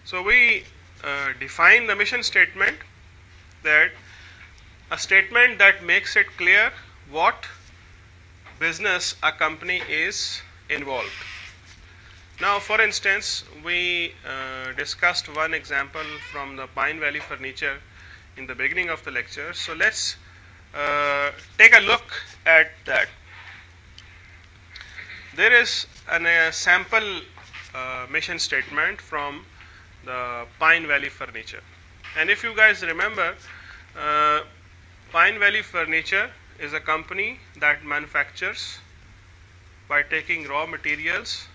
So we define the mission statement, that a statement that makes it clear what business a company is involved. Now, for instance, we discussed one example from the Pine Valley Furniture in the beginning of the lecture. So let's take a look at that. There is a sample mission statement from the Pine Valley Furniture. And if you guys remember, Pine Valley Furniture is a company that manufactures, by taking raw materials,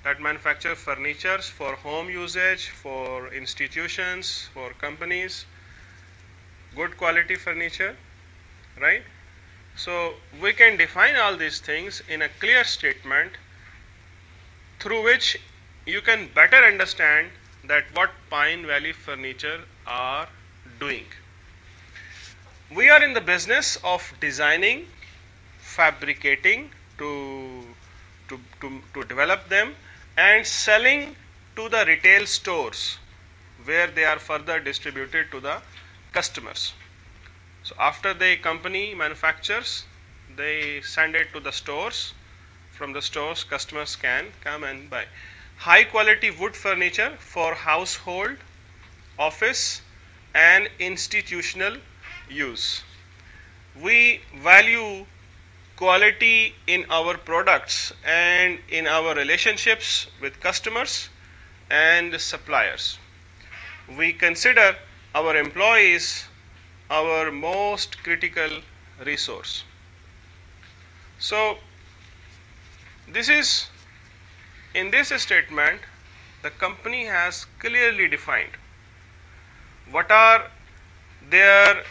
that manufacture furnitures for home usage, for institutions, for companies, good quality furniture, right? So we can define all these things in a clear statement through which you can better understand that what Pine Valley Furniture are doing. We are in the business of designing, fabricating to develop them and selling to the retail stores where they are further distributed to the customers. So after the company manufactures, they send it to the stores. From the stores, customers can come and buy. High quality wood furniture for household, office and institutional use. We value quality in our products and in our relationships with customers and suppliers. We consider our employees our most critical resource. So this is, in this statement, the company has clearly defined what are their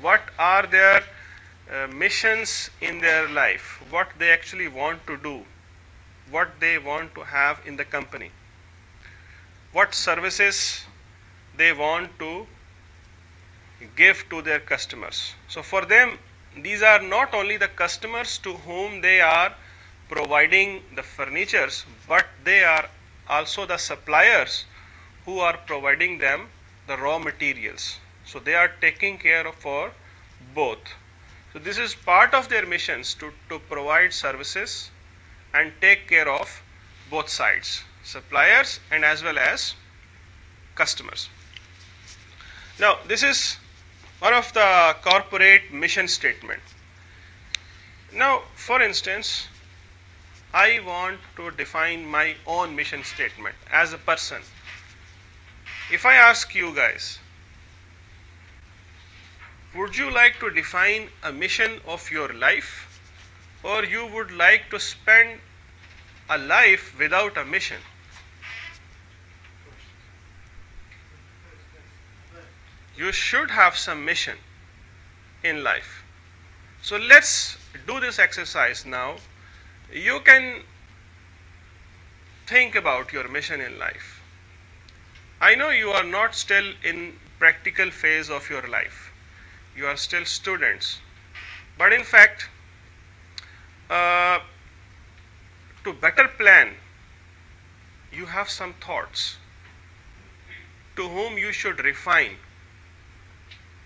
what are their missions in their life, what they actually want to do, what they want to have in the company, what services they want to give to their customers. So for them, these are not only the customers to whom they are providing the furnitures, but they are also the suppliers who are providing them the raw materials. So they are taking care of for both. So this is part of their missions to provide services and take care of both sides, suppliers and as well as customers. Now this is one of the corporate mission statement. Now for instance, I want to define my own mission statement as a person. If I ask you guys, would you like to define a mission of your life, or you would like to spend a life without a mission? You should have some mission in life. So let's do this exercise now. You can think about your mission in life. I know you are not still in practical phase of your life. You are still students. But in fact, to better plan, you have some thoughts to whom you should refine.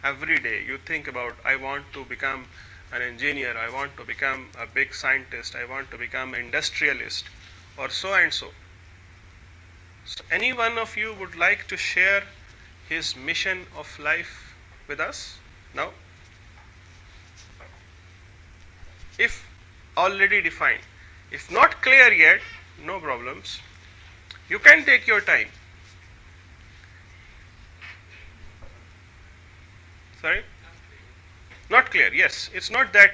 Every day you think about, I want to become an engineer, I want to become a big scientist, I want to become an industrialist, or so and so. So any one of you would like to share his mission of life with us now? If already defined, if not clear yet, no problems. You can take your time. Sorry? Not clear, yes. It's not that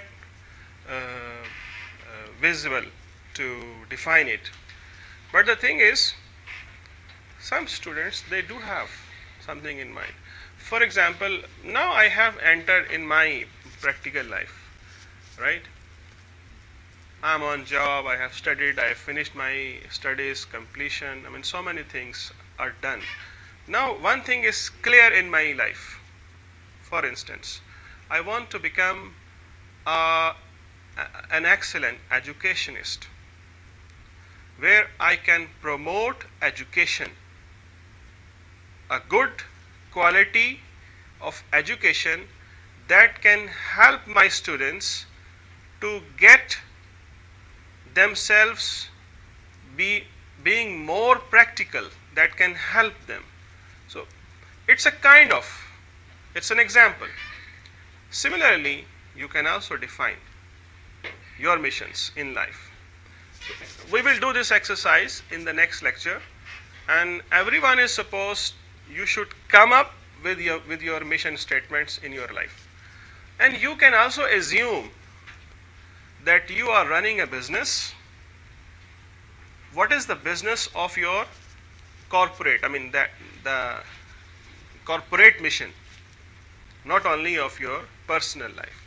visible to define it. But the thing is, some students, they do have something in mind. For example, now I have entered in my practical life, right? I'm on job, I have studied, I have finished my studies, completion. I mean, so many things are done. Now, one thing is clear in my life. For instance, I want to become an excellent educationist. where I can promote education, a good quality of education that can help my students to get themselves being more practical, that can help them. So it's an example. Similarly, you can also define your missions in life. We will do this exercise in the next lecture, and everyone is supposed, you should come up with your mission statements in your life. And you can also assume that you are running a business. What is the business of your corporate? I mean, the corporate mission, not only of your personal life.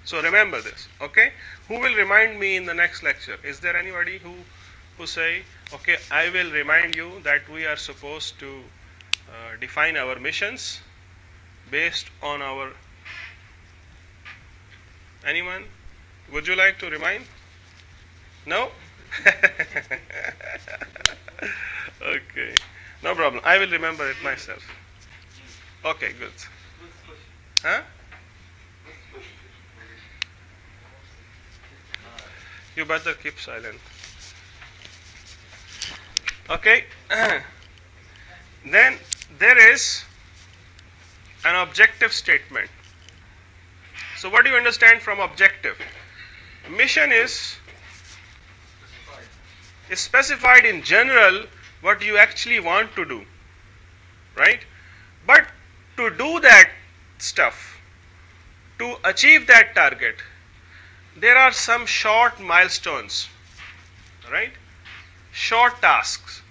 So remember this, okay? Who will remind me in the next lecture? Is there anybody who say, okay, I will remind you that we are supposed to define our missions based on our, anyone? Would you like to remind? No? Okay, no problem. I will remember it myself. Okay, good. Huh? You better keep silent. Okay. Then there is an objective statement. So what do you understand from objective? Mission is specified in general what you actually want to do, right? But to do that stuff, to achieve that target, there are some short milestones, right? Short tasks.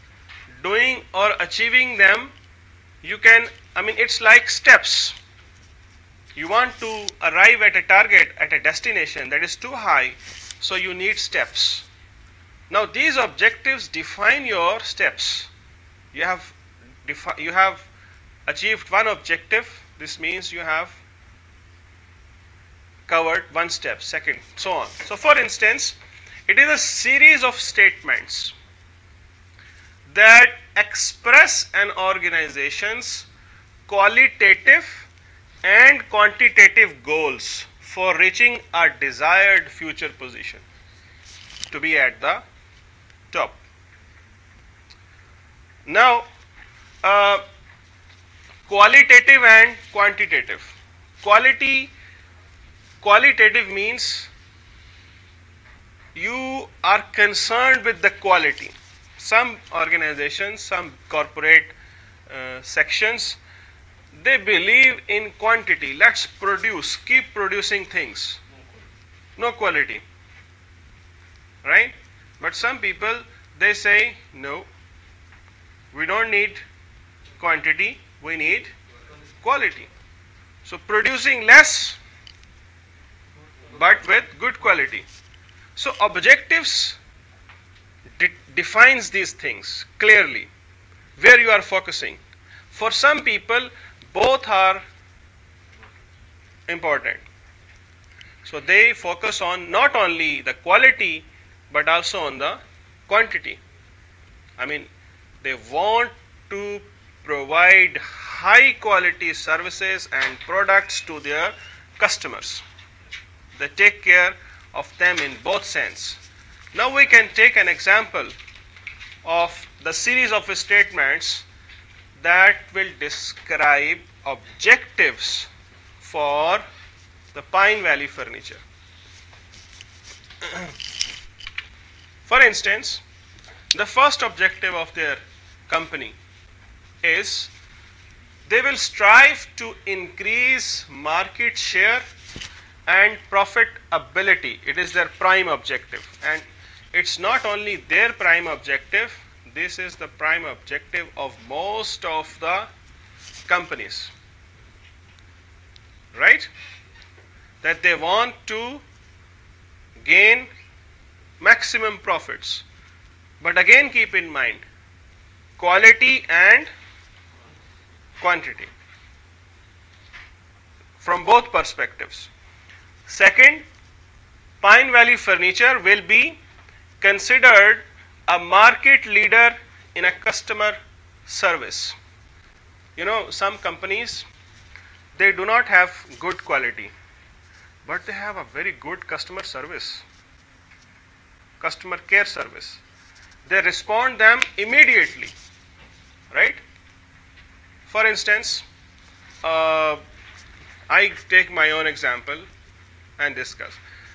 Doing or achieving them, you can, I mean, it's like steps. You want to arrive at a target, at a destination that is too high, so you need steps. Now these objectives define your steps. You have achieved one objective. This means you have covered one step, second, so on. So for instance, it is a series of statements that express an organization's qualitative and quantitative goals for reaching a desired future position, to be at the top. Now, qualitative and quantitative. Qualitative means you are concerned with the quality. Some organizations, some corporate sections, they believe in quantity. Let's produce, keep producing things. No quality, right? But some people, they say, no, we don't need quantity, we need quality. So producing less, but with good quality. So objectives defines these things clearly, where you are focusing. For some people, both are important. So they focus on not only the quality, but also on the quantity. I mean, they want to provide high quality services and products to their customers. They take care of them in both sense. Now we can take an example of the series of statements that will describe objectives for the Pine Valley Furniture. For instance, the first objective of their company is they will strive to increase market share and profitability. It is their prime objective, and it's not only their prime objective, this is the prime objective of most of the companies, right? That they want to gain maximum profits. But again, keep in mind quality and quantity from both perspectives. Second, Pine Valley Furniture will be considered a market leader in a customer service. You know, some companies, they do not have good quality, but they have a very good customer service, customer care service. They respond them immediately, right? For instance, I take my own example and discuss.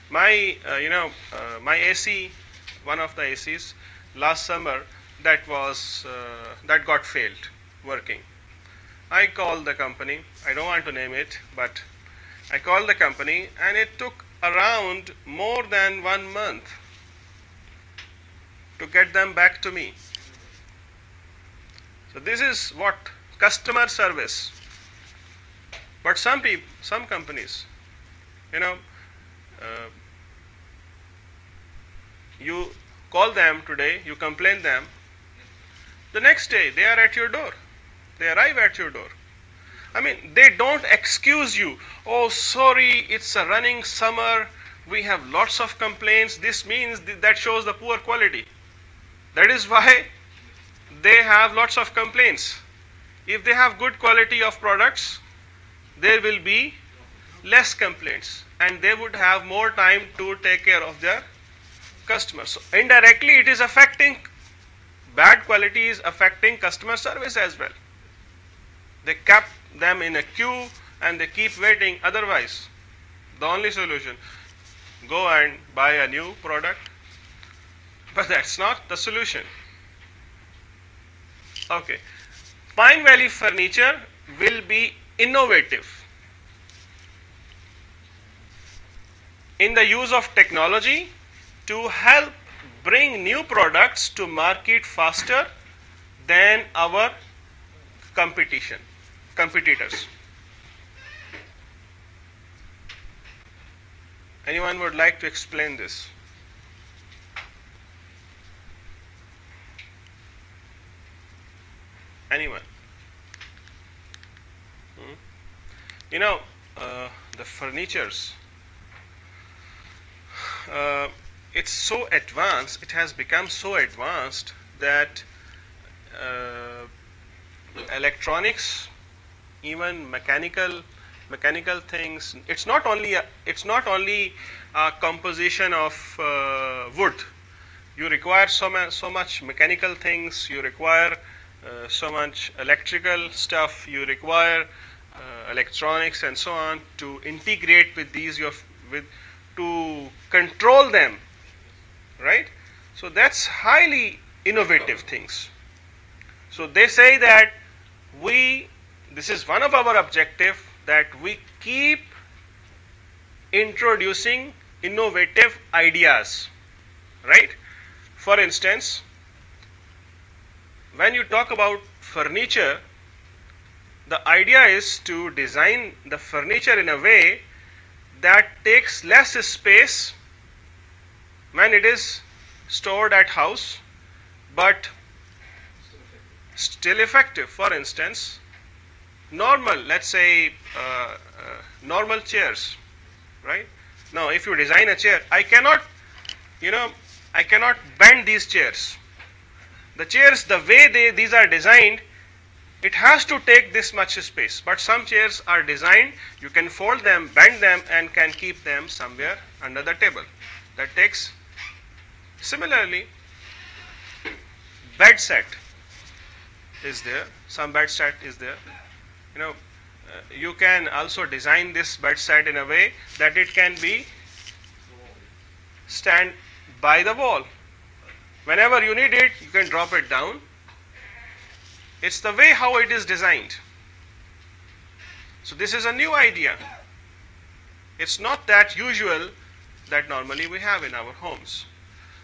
My, my AC, one of the ACs last summer that got failed working. I called the company. I don't want to name it, but I called the company, and it took around more than 1 month to get them back to me. So this is what customer service. But some companies, you call them today, you complain them, the next day they are at your door. They arrive at your door. I mean, they don't excuse you. Oh, sorry, it's a running summer. We have lots of complaints. This means that shows the poor quality. That is why they have lots of complaints. If they have good quality of products, there will be less complaints, and they would have more time to take care of their customers. So indirectly, it is affecting, bad quality is affecting customer service as well. They kept them in a queue and they keep waiting. Otherwise, the only solution, go and buy a new product. But that's not the solution. Okay. Pine Valley Furniture will be innovative in the use of technology to help bring new products to market faster than our competitors. Anyone would like to explain this? Anyone? The furnitures, it's so advanced, it has become so advanced that electronics, even mechanical things, it's not only a composition of wood. You require so much mechanical things, you require so much electrical stuff, you require electronics and so on to integrate with these, to control them, right? So that's highly innovative things. So they say that this is one of our objectives, that we keep introducing innovative ideas, right? For instance, when you talk about furniture, the idea is to design the furniture in a way that takes less space when it is stored at house, but still effective. For instance, let's say normal chairs, right? Now, if you design a chair, I cannot bend these chairs. The chairs, the way these are designed, it has to take this much space. But some chairs are designed, you can fold them, bend them, and can keep them somewhere under the table. That takes. Similarly, bed set is there. Some bed set is there. You can also design this bed set in a way that it can be stand by the wall. Whenever you need it, you can drop it down. It's the way how it is designed. So this is a new idea. It's not that usual that normally we have in our homes.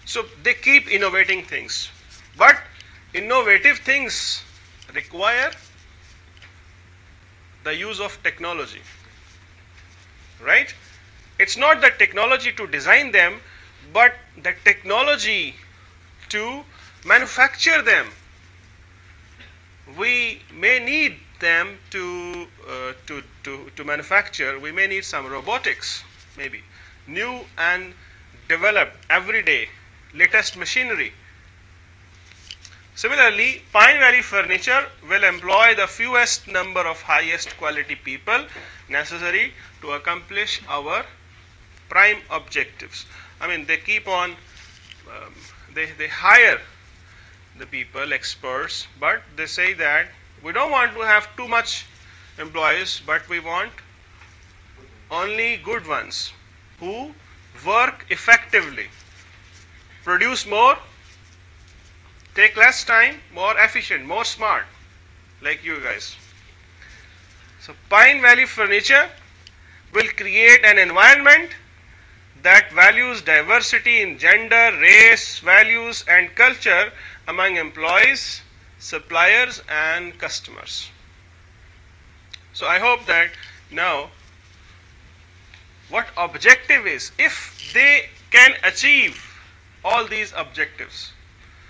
So they keep innovating things. But innovative things require the use of technology, right? It's not the technology to design them, but the technology to manufacture them. We may need them to manufacture. We may need some robotics, maybe new and developed every day, latest machinery Similarly, Pine Valley Furniture will employ the fewest number of highest quality people necessary to accomplish our prime objectives. I mean, they keep on, they hire the people, experts, but they say that we don't want to have too much employees, but we want only good ones who work effectively, produce more, take less time, more efficient, more smart, like you guys. So Pine Valley Furniture will create an environment that values diversity in gender, race, values and culture among employees, suppliers and customers. So I hope that now what objective is, if they can achieve all these objectives.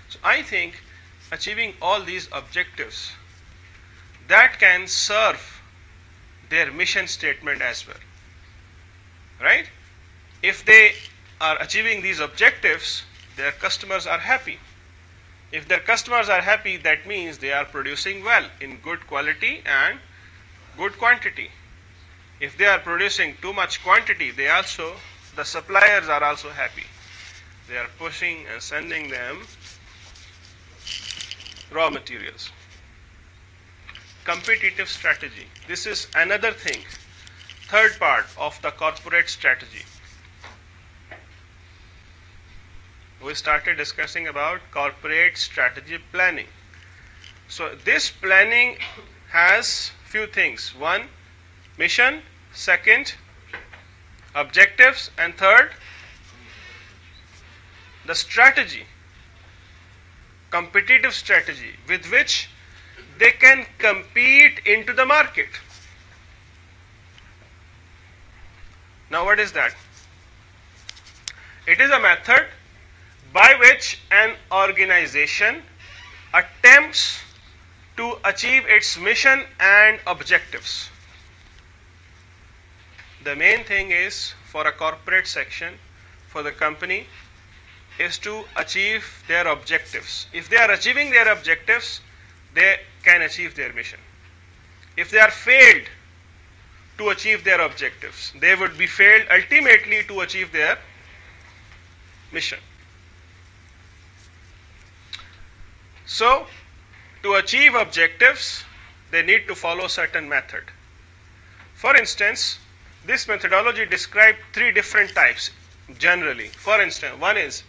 So I think achieving all these objectives, that can serve their mission statement as well, right? If they are achieving these objectives, their customers are happy. If their customers are happy, that means they are producing well in good quality and good quantity. If they are producing too much quantity, the suppliers are also happy. They are pushing and sending them raw materials. Competitive strategy. This is another thing, third part of the corporate strategy. We started discussing about corporate strategy planning. So this planning has few things. One, mission. Second, objectives. And third, the strategy, competitive strategy with which they can compete into the market. Now what is that? It is a method by which an organization attempts to achieve its mission and objectives. The main thing is for a corporate section, for the company, is to achieve their objectives. If they are achieving their objectives, they can achieve their mission. If they are failed to achieve their objectives, they would be failed ultimately to achieve their mission. So, to achieve objectives, they need to follow certain method. For instance, this methodology describes three different types generally. For instance, one is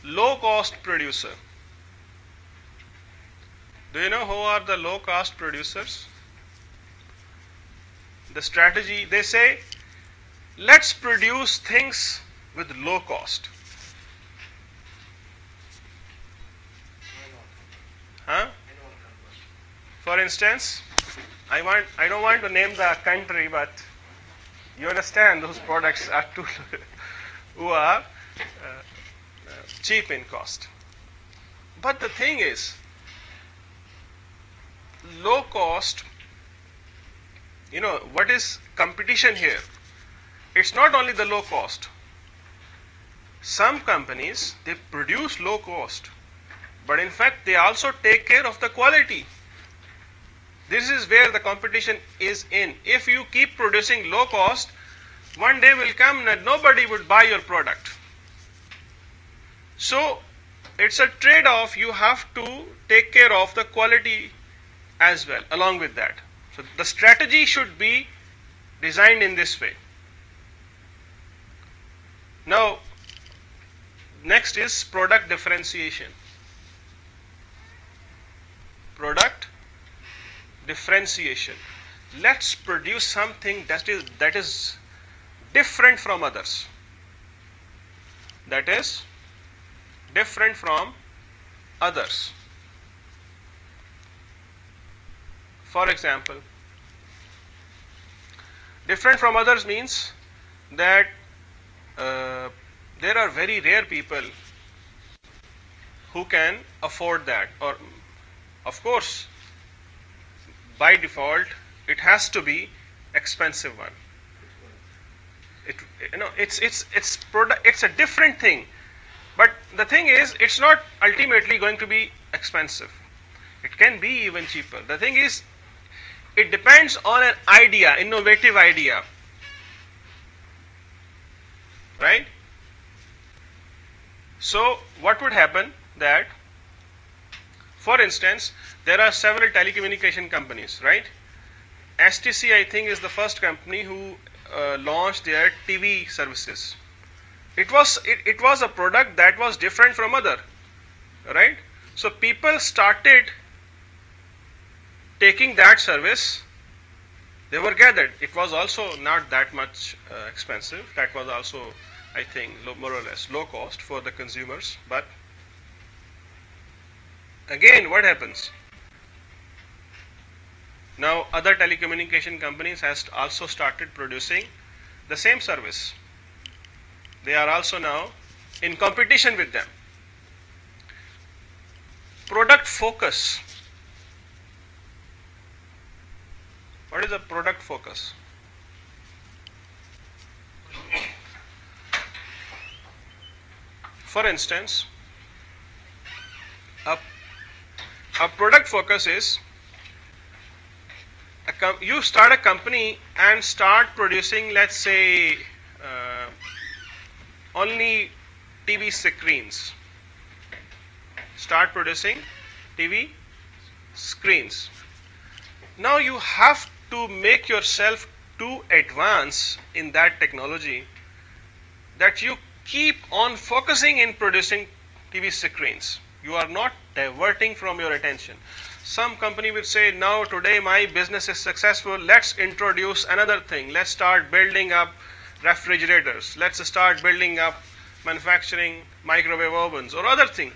low-cost producer. Do you know who are the low-cost producers? The strategy, they say, let's produce things with low cost. Huh? For instance, I don't want to name the country, but you understand those products are too who are cheap in cost. But the thing is, low cost, you know, what is competition here? It's not only the low cost. Some companies, they produce low cost, but in fact they also take care of the quality. This is where the competition is in. If you keep producing low cost, one day will come that nobody would buy your product. So it's a trade-off. You have to take care of the quality as well along with that. So the strategy should be designed in this way. Now, next is product differentiation. Product differentiation. Let's produce something that is different from others. That is different from others. For example, different from others means that there are very rare people who can afford that, or of course by default it has to be expensive one. It's a different thing, but the thing is it's not ultimately going to be expensive. It can be even cheaper. The thing is, it depends on an idea, innovative idea, right? So what would happen that, for instance, there are several telecommunication companies, right? STC, I think, is the first company who launched their TV services. It was a product that was different from other, right? So people started taking that service. They were gathered. It was also not that much expensive. That was also, I think, more or less low cost for the consumers. But again, what happens? Now other telecommunication companies has also started producing the same service. They are also now in competition with them. Product focus. What is a product focus? For instance, a product focus is you start a company and start producing, let's say, only TV screens. Start producing TV screens. Now you have to make yourself too advanced in that technology that you keep on focusing in producing TV screens. You are not diverting from your attention. Some company will say, now today my business is successful, let's introduce another thing. Let's start building up refrigerators. Let's start building up manufacturing microwave ovens or other thing.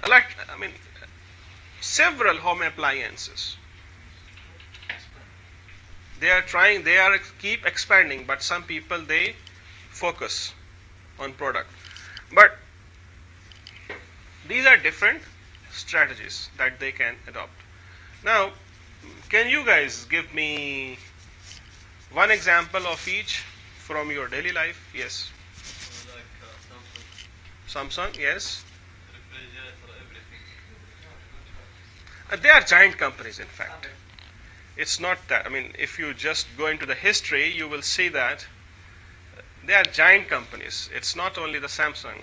Several home appliances. They are keep expanding, but some people, they focus on product. But these are different strategies that they can adopt. Now, can you guys give me one example of each from your daily life? Yes. Like Samsung, yes. refrigerator, everything. They are giant companies, in fact. It's not that. If you just go into the history, you will see that they are giant companies. It's not only the Samsung.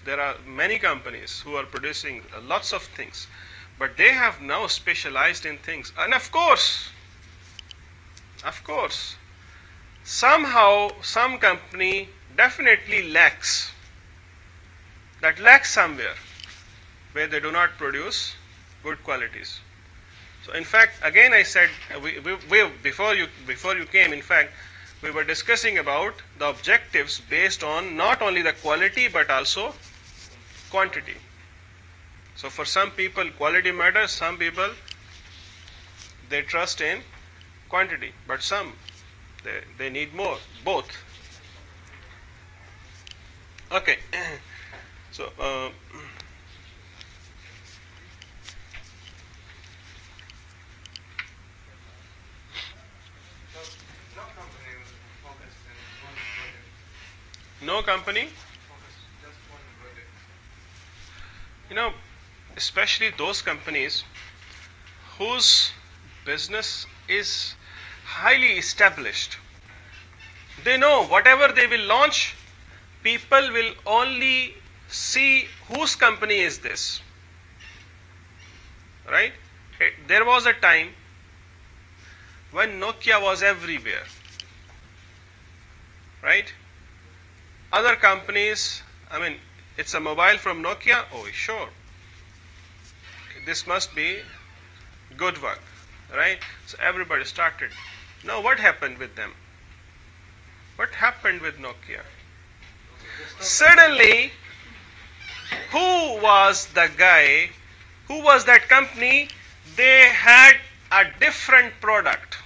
There are many companies who are producing lots of things, but they have now specialized in things. And of course, somehow some company definitely lacks somewhere where they do not produce good qualities. So in fact, again I said, before you came, in fact, we were discussing about the objectives based on not only the quality but also quantity. So for some people quality matters, some people they trust in quantity, but some they need more, both. Okay. So no company, especially those companies whose business is highly established. They know whatever they will launch, people will only see whose company is this, right? There was a time when Nokia was everywhere, right? Other companies, it's a mobile from Nokia, oh sure, this must be good work, right? So everybody started. Now what happened with them? What happened with Nokia? Suddenly, who was the guy, who was that company? They had a different product.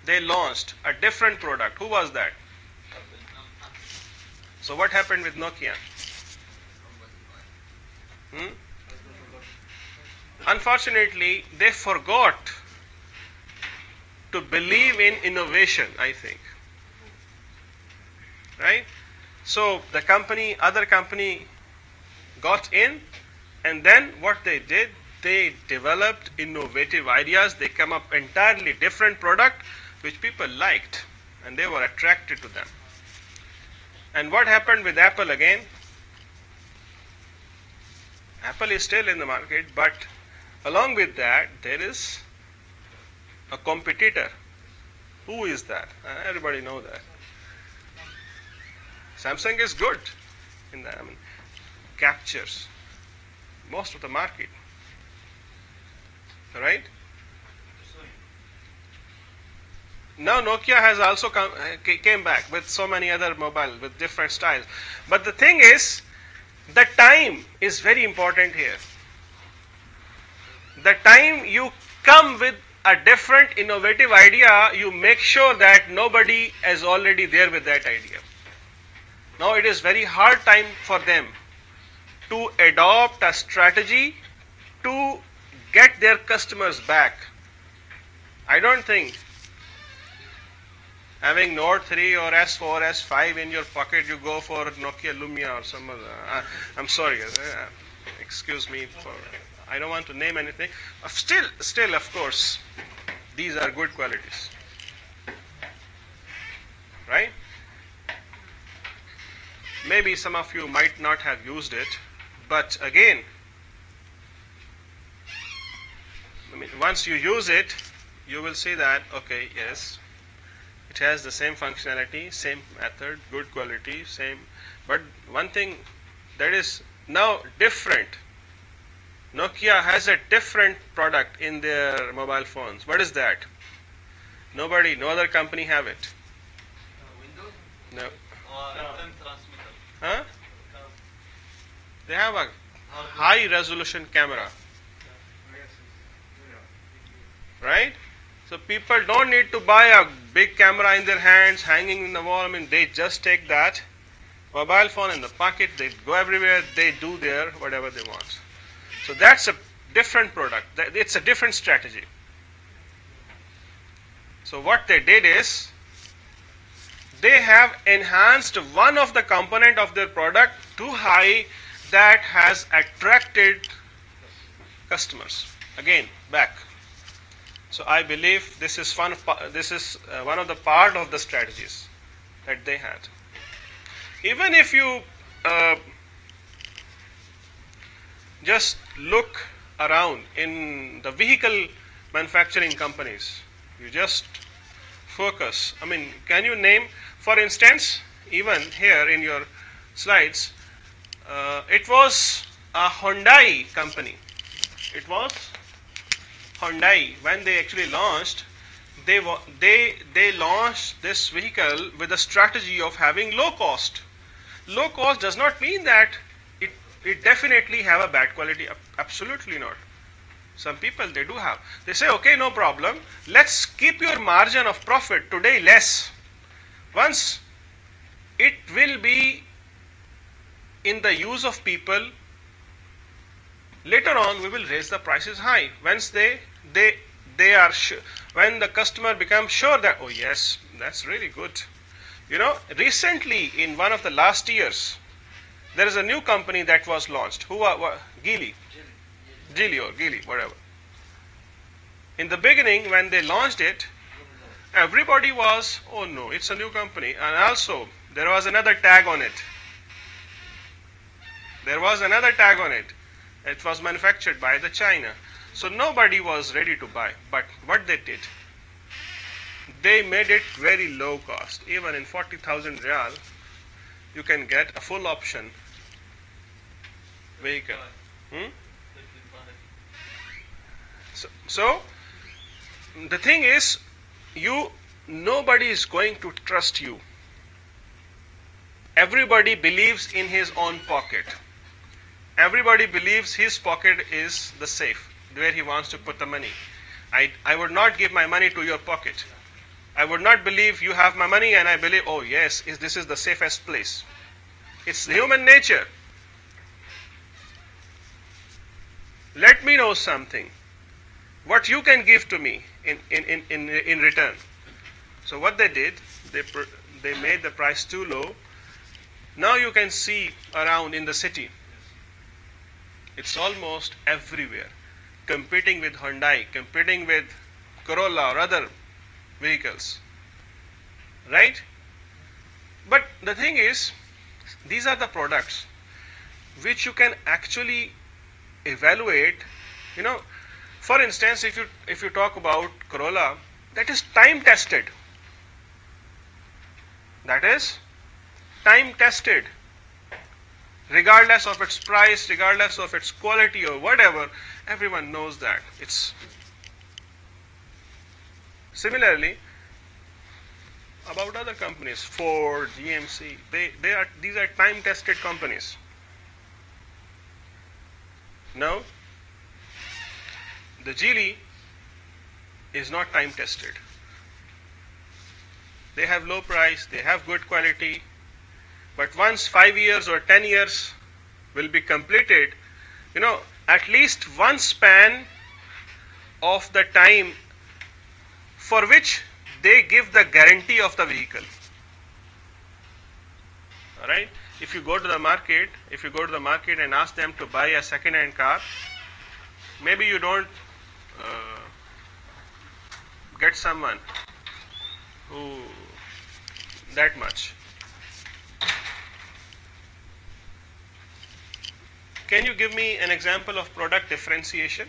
They launched a different product. Who was that? So what happened with Nokia? Unfortunately, they forgot to believe in innovation, I think. Right? So the other company got in, and then what they did, they developed innovative ideas. They come up entirely different product which people liked and they were attracted to them. And what happened with Apple again? Apple is still in the market, but along with that there is a competitor. Who is that? Everybody knows that. Samsung is good in that. Captures most of the market. Right? Now Nokia has also came back with so many other mobile with different styles. But the thing is, the time is very important here. The time you come with a different innovative idea, you make sure that nobody is already there with that idea. Now it is very hard time for them to adopt a strategy to get their customers back. I don't think having Note 3 or S4, S5 in your pocket, you go for Nokia Lumia or some other. I'm sorry, excuse me for, I don't want to name anything. Still, of course, these are good qualities, right? Maybe some of you might not have used it, but again, once you use it, you will see that, okay, yes, it has the same functionality, same method, good quality, same. But one thing that is now different, Nokia has a different product in their mobile phones. What is that? No other company have it. Windows? No. Or FM transmitter? Huh? They have a high resolution camera. Right? So people don't need to buy a big camera in their hands, hanging in the wall. They just take that mobile phone in the pocket, they go everywhere, they do their whatever they want. So that's a different product. It's a different strategy. So what they did is, they have enhanced one of the component of their product too high that has attracted customers. Again, back. So I believe this is one of the part of the strategies that they had. Even if you just look around in the vehicle manufacturing companies, you just focus. Can you name, for instance, even here in your slides, it was a Hyundai company. It was Hyundai, when they actually launched, they launched this vehicle with a strategy of having low cost. Low cost does not mean that it definitely have a bad quality. Absolutely not. Some people, they do have. They say, okay, no problem. Let's keep your margin of profit today less. Once it will be in the use of people, later on we will raise the prices high. Once they are sure, when the customer becomes sure that, oh yes, that's really good. Recently in one of the last years, there is a new company that was launched. Who are Geely, whatever. In the beginning, when they launched it, everybody was, oh no, it's a new company. And also, there was another tag on it. It was manufactured by the China. So nobody was ready to buy. But what they did, they made it very low cost. Even in 40,000 Real, you can get a full option vehicle. So the thing is, nobody is going to trust you. Everybody believes in his own pocket. Everybody believes his pocket is the safe, where he wants to put the money. I would not give my money to your pocket. I would not believe you have my money and I believe, oh yes, this is the safest place. It's human nature. Let me know something. What you can give to me in return. So what they did, they made the price too low. Now you can see around in the city, it's almost everywhere. competing with Hyundai, competing with Corolla or other vehicles, right? But the thing is, these are the products which you can actually evaluate. You know, for instance, if you talk about Corolla, that is time tested. That is time tested. Regardless of its price, regardless of its quality or whatever, everyone knows that. It's similarly about other companies, Ford, GMC. These are time tested companies. Now, the Geely is not time tested. They have low price, they have good quality, but once 5 years or 10 years will be completed, you know, at least one span of the time for which they give the guarantee of the vehicle. All right. If you go to the market, and ask them to buy a second-hand car, maybe you don't get someone who that much. Can you give me an example of product differentiation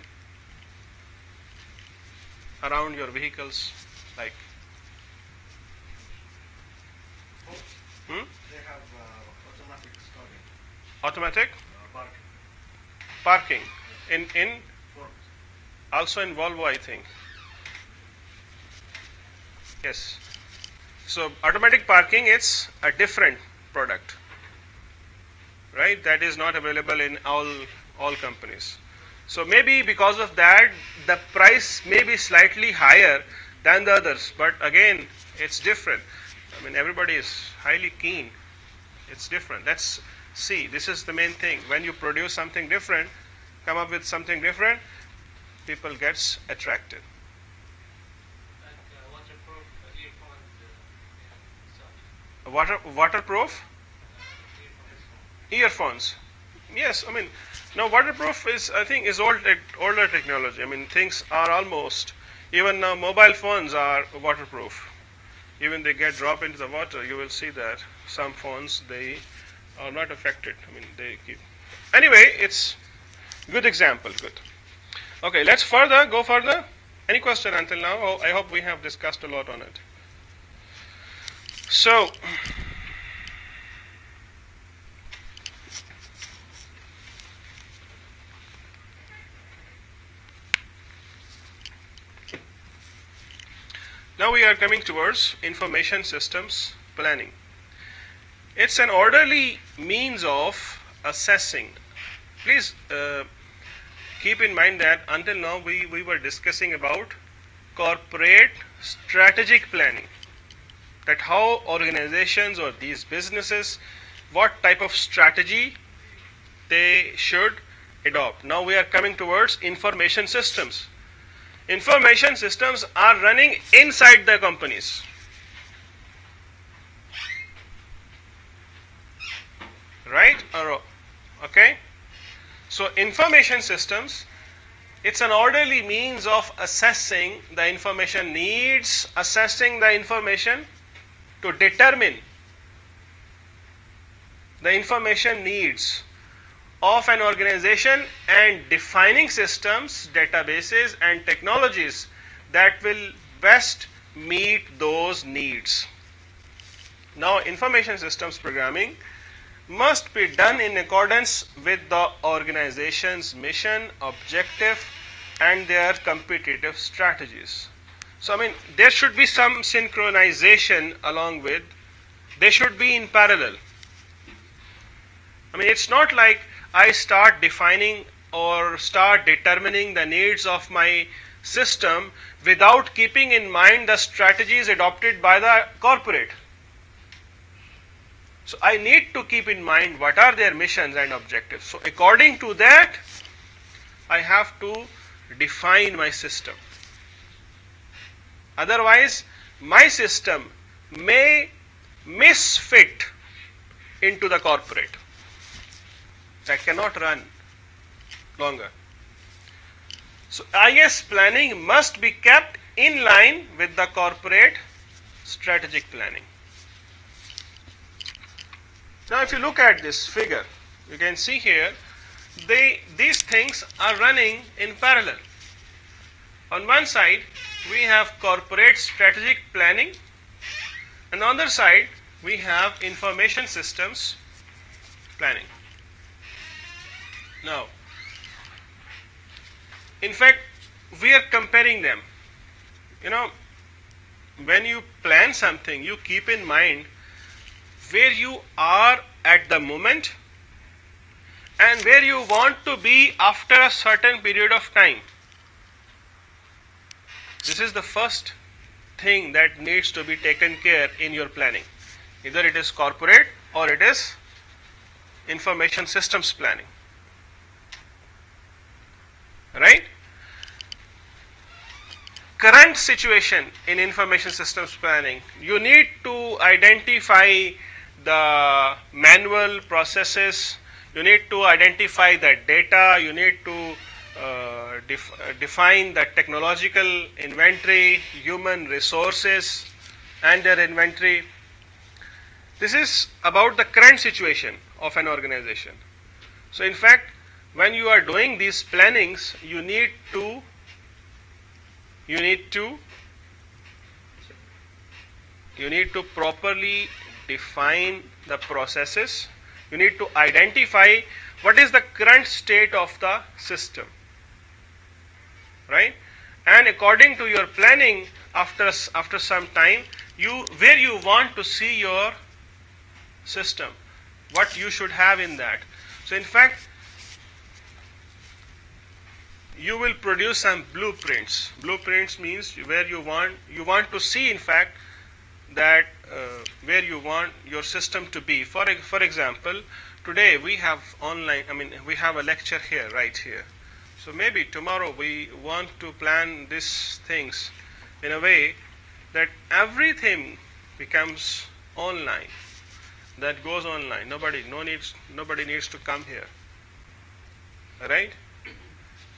around your vehicles? Like, They have automatic starting. Automatic Parking. parking in Ford. also in Volvo, I think. Yes. So automatic parking, it's a different product, right? That is not available in all companies. So maybe because of that, the price may be slightly higher than the others. But again, it's different. I mean, everybody is highly keen. It's different. Let's see. This is the main thing. When you produce something different, come up with something different, people gets attracted. Like waterproof earphones. Waterproof earphones. Yes, I mean, now waterproof is, I think, is older technology. I mean, things are almost, even now mobile phones are waterproof. Even they get dropped into the water, you will see that some phones, they are not affected. I mean, they keep. Anyway, it's good example. Good. Okay, let's go further. Any question until now? Oh, I hope we have discussed a lot on it. So, now we are coming towards information systems planning. It's an orderly means of assessing. Please keep in mind that until now we were discussing about corporate strategic planning. That how organizations or these businesses, what type of strategy they should adopt. Now we are coming towards information systems. Information systems are running inside the companies. Right? Okay? So information systems, it's an orderly means of assessing the information needs, assessing the information to determine the information needs of an organization and defining systems, databases and technologies that will best meet those needs. Now, information systems programming must be done in accordance with the organization's mission, objective and their competitive strategies. So, I mean, there should be some synchronization along with, they should be in parallel. I mean, it's not like I start defining or start determining the needs of my system without keeping in mind the strategies adopted by the corporate. So I need to keep in mind what are their missions and objectives. So according to that, I have to define my system. Otherwise, my system may misfit into the corporate. That cannot run longer. So IS planning must be kept in line with the corporate strategic planning. Now if you look at this figure, you can see here these things are running in parallel. On one side we have corporate strategic planning, and on the other side we have information systems planning. Now, in fact, we are comparing them. You know, when you plan something, you keep in mind where you are at the moment and where you want to be after a certain period of time. This is the first thing that needs to be taken care in your planning. Either it is corporate or it is information systems planning. Right? Current situation in information systems planning, you need to identify the manual processes, you need to identify the data, you need to define the technological inventory, human resources and their inventory. This is about the current situation of an organization. So in fact, when you are doing these plannings, you need to properly define the processes. You need to identify what is the current state of the system, right? And according to your planning, after some time, where you want to see your system, what you should have in that. So in fact, you will produce some blueprints. Blueprints means where you want to see, in fact, that where you want your system to be. For example, today we have online, we have a lecture here, right here. So maybe tomorrow we want to plan these things in a way that everything becomes online, that goes online. Nobody needs to come here, right?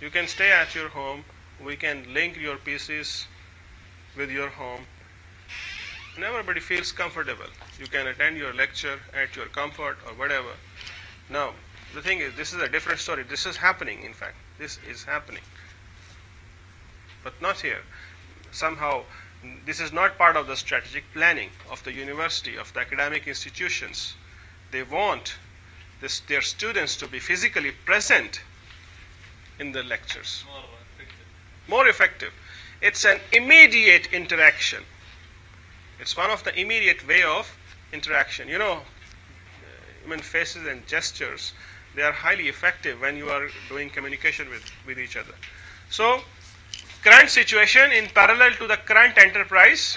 You can stay at your home. We can link your PCs with your home, and everybody feels comfortable. You can attend your lecture at your comfort or whatever. Now, the thing is, this is a different story. This is happening, in fact. This is happening. But not here. Somehow, this is not part of the strategic planning of the university, of the academic institutions. They want their students to be physically present in the lectures. More effective. It's an immediate interaction. It's one of the immediate way of interaction. You know, human faces and gestures, they are highly effective when you are doing communication with each other. So, current situation in parallel to the current enterprise,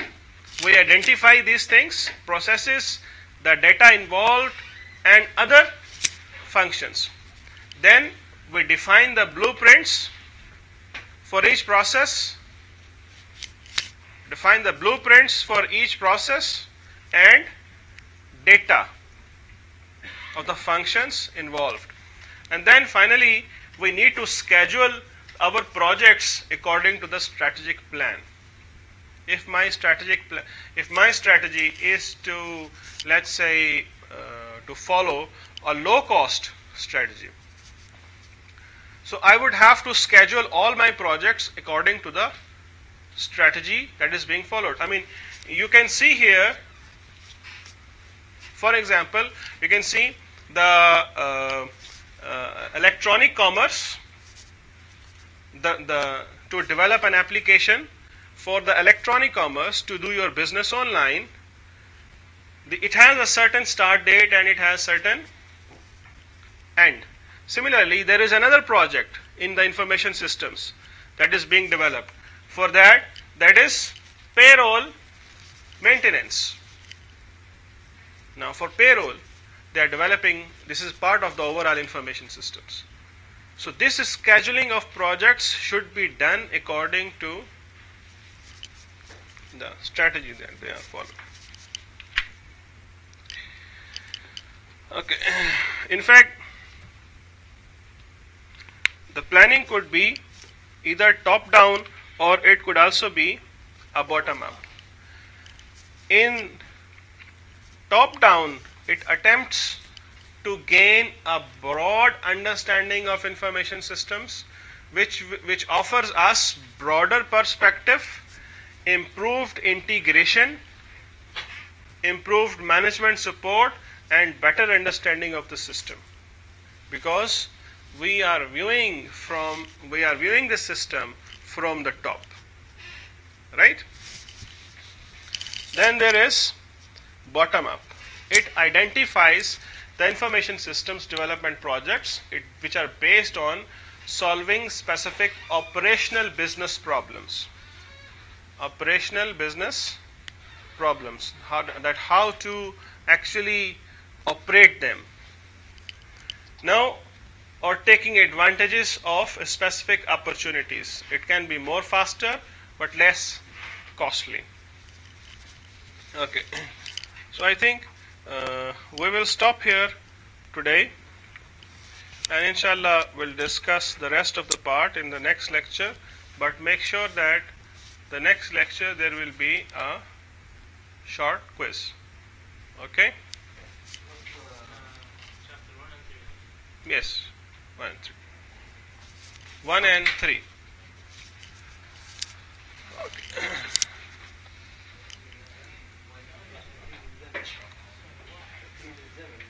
we identify these things, processes, the data involved and other functions. Then we define the blueprints for each process, and data of the functions involved. And then finally, we need to schedule our projects according to the strategic plan. If my strategy is to, let's say, to follow a low-cost strategy, so I would have to schedule all my projects according to the strategy that is being followed. You can see here, for example, you can see the electronic commerce, to develop an application for the electronic commerce to do your business online. It has a certain start date and it has certain end. Similarly, there is another project in the information systems that is being developed. For that is payroll maintenance. Now, for payroll, they are developing, this is part of the overall information systems. So, this scheduling of projects should be done according to the strategy that they are following. Okay. In fact, the planning could be either top down or it could also be a bottom up. In top down, it attempts to gain a broad understanding of information systems, which offers us broader perspective, improved integration, improved management support, and better understanding of the system, because we are viewing the system from the top, right? Then there is bottom up. It identifies the information systems development projects which are based on solving specific operational business problems. How to actually operate them. Now, or taking advantages of specific opportunities. It can be more faster but less costly. Okay, so I think we will stop here today, and inshallah we'll discuss the rest of the part in the next lecture, but make sure that the next lecture there will be a short quiz. Okay? Yes, 1 and 3. 1 and 3.